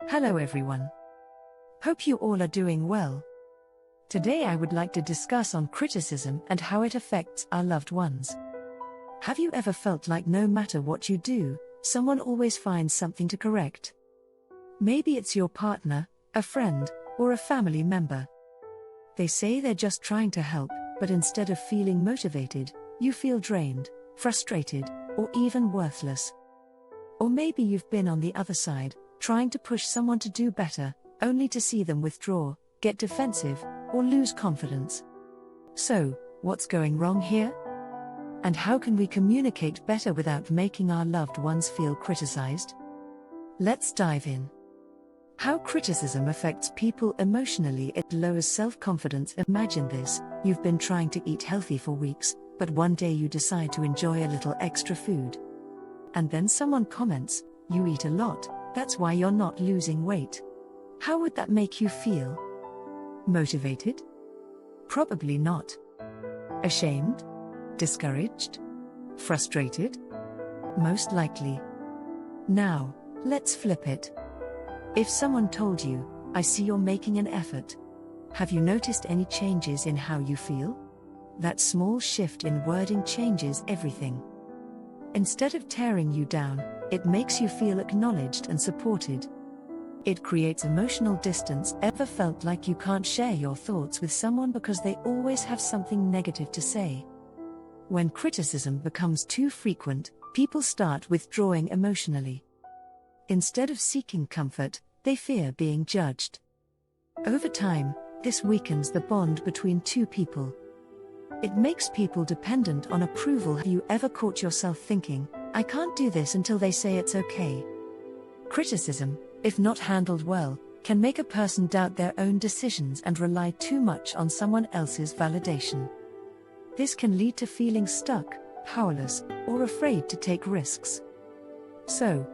Hello everyone. Hope you all are doing well. Today I would like to discuss on criticism and how it affects our loved ones. Have you ever felt like no matter what you do, someone always finds something to correct? Maybe it's your partner, a friend, or a family member. They say they're just trying to help, but instead of feeling motivated, you feel drained, frustrated, or even worthless. Or maybe you've been on the other side, trying to push someone to do better, only to see them withdraw, get defensive, or lose confidence. So, what's going wrong here? And how can we communicate better without making our loved ones feel criticized? Let's dive in. How criticism affects people emotionally. It lowers self-confidence. Imagine this: you've been trying to eat healthy for weeks, but one day you decide to enjoy a little extra food. And then someone comments, "You eat a lot, that's why you're not losing weight." How would that make you feel? Motivated? Probably not. Ashamed? Discouraged? Frustrated? Most likely. Now, let's flip it. If someone told you, "I see you're making an effort," have you noticed any changes in how you feel? That small shift in wording changes everything. Instead of tearing you down, it makes you feel acknowledged and supported. It creates emotional distance. Ever felt like you can't share your thoughts with someone because they always have something negative to say? When criticism becomes too frequent, people start withdrawing emotionally. Instead of seeking comfort, they fear being judged. Over time, this weakens the bond between two people. It makes people dependent on approval. Have you ever caught yourself thinking, "I can't do this until they say it's okay"? Criticism, if not handled well, can make a person doubt their own decisions and rely too much on someone else's validation. This can lead to feeling stuck, powerless, or afraid to take risks. So,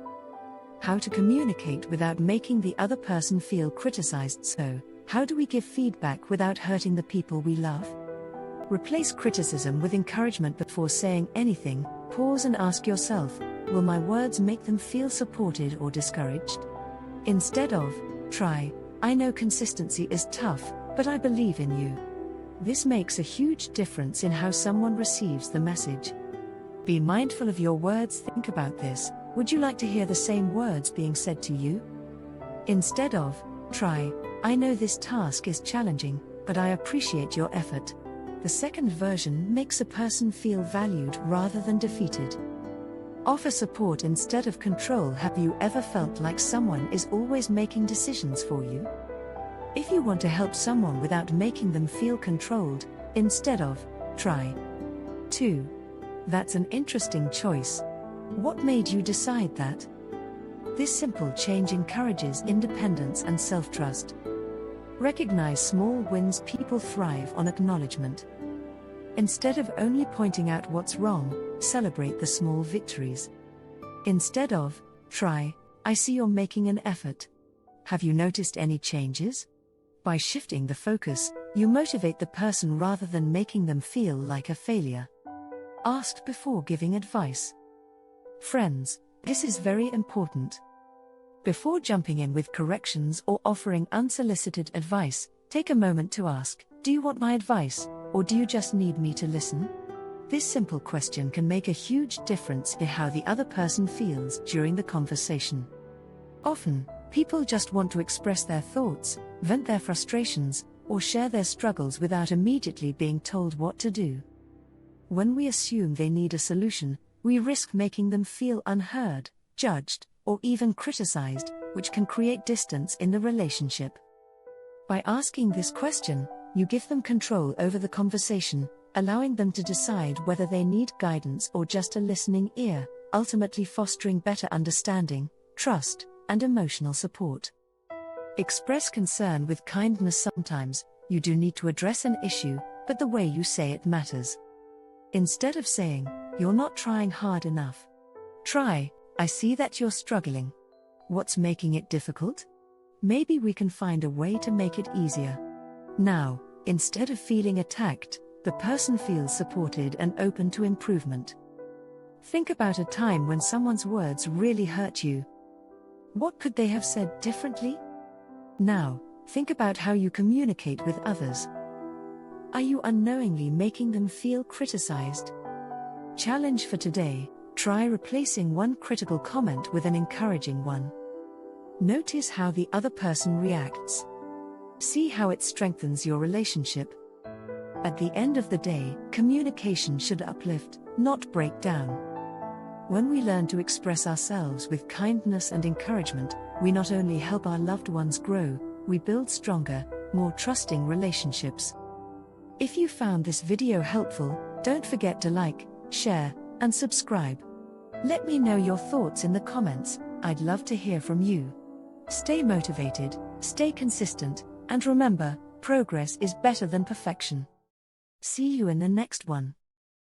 how to communicate without making the other person feel criticized? So, how do we give feedback without hurting the people we love? Replace criticism with encouragement. Before saying anything, pause and ask yourself, will my words make them feel supported or discouraged? Instead of, "Try, I know consistency is tough, but I believe in you." This makes a huge difference in how someone receives the message. Be mindful of your words. Think about this: would you like to hear the same words being said to you? Instead of, "Try, I know this task is challenging, but I appreciate your effort." The second version makes a person feel valued rather than defeated. Offer support instead of control. Have you ever felt like someone is always making decisions for you? If you want to help someone without making them feel controlled, instead of, "Try to." That's an interesting choice. What made you decide that? This simple change encourages independence and self-trust. Recognize small wins. People thrive on acknowledgement. Instead of only pointing out what's wrong, celebrate the small victories. Instead of, "Try, I see you're making an effort." Have you noticed any changes? By shifting the focus, you motivate the person rather than making them feel like a failure. Ask before giving advice. Friends, this is very important. Before jumping in with corrections or offering unsolicited advice, take a moment to ask, "Do you want my advice, or do you just need me to listen?" This simple question can make a huge difference in how the other person feels during the conversation. Often, people just want to express their thoughts, vent their frustrations, or share their struggles without immediately being told what to do. When we assume they need a solution, we risk making them feel unheard, judged, or even criticized, which can create distance in the relationship. By asking this question, you give them control over the conversation, allowing them to decide whether they need guidance or just a listening ear, ultimately fostering better understanding, trust, and emotional support. Express concern with kindness. Sometimes, you do need to address an issue, but the way you say it matters. Instead of saying, "You're not trying hard enough," try, "I see that you're struggling. What's making it difficult? Maybe we can find a way to make it easier." Now, instead of feeling attacked, the person feels supported and open to improvement. Think about a time when someone's words really hurt you. What could they have said differently? Now, think about how you communicate with others. Are you unknowingly making them feel criticized? Challenge for today: try replacing one critical comment with an encouraging one. Notice how the other person reacts. See how it strengthens your relationship. At the end of the day, communication should uplift, not break down. When we learn to express ourselves with kindness and encouragement, we not only help our loved ones grow, we build stronger, more trusting relationships. If you found this video helpful, don't forget to like, share, and subscribe. Let me know your thoughts in the comments. I'd love to hear from you. Stay motivated, stay consistent, and remember, progress is better than perfection. See you in the next one.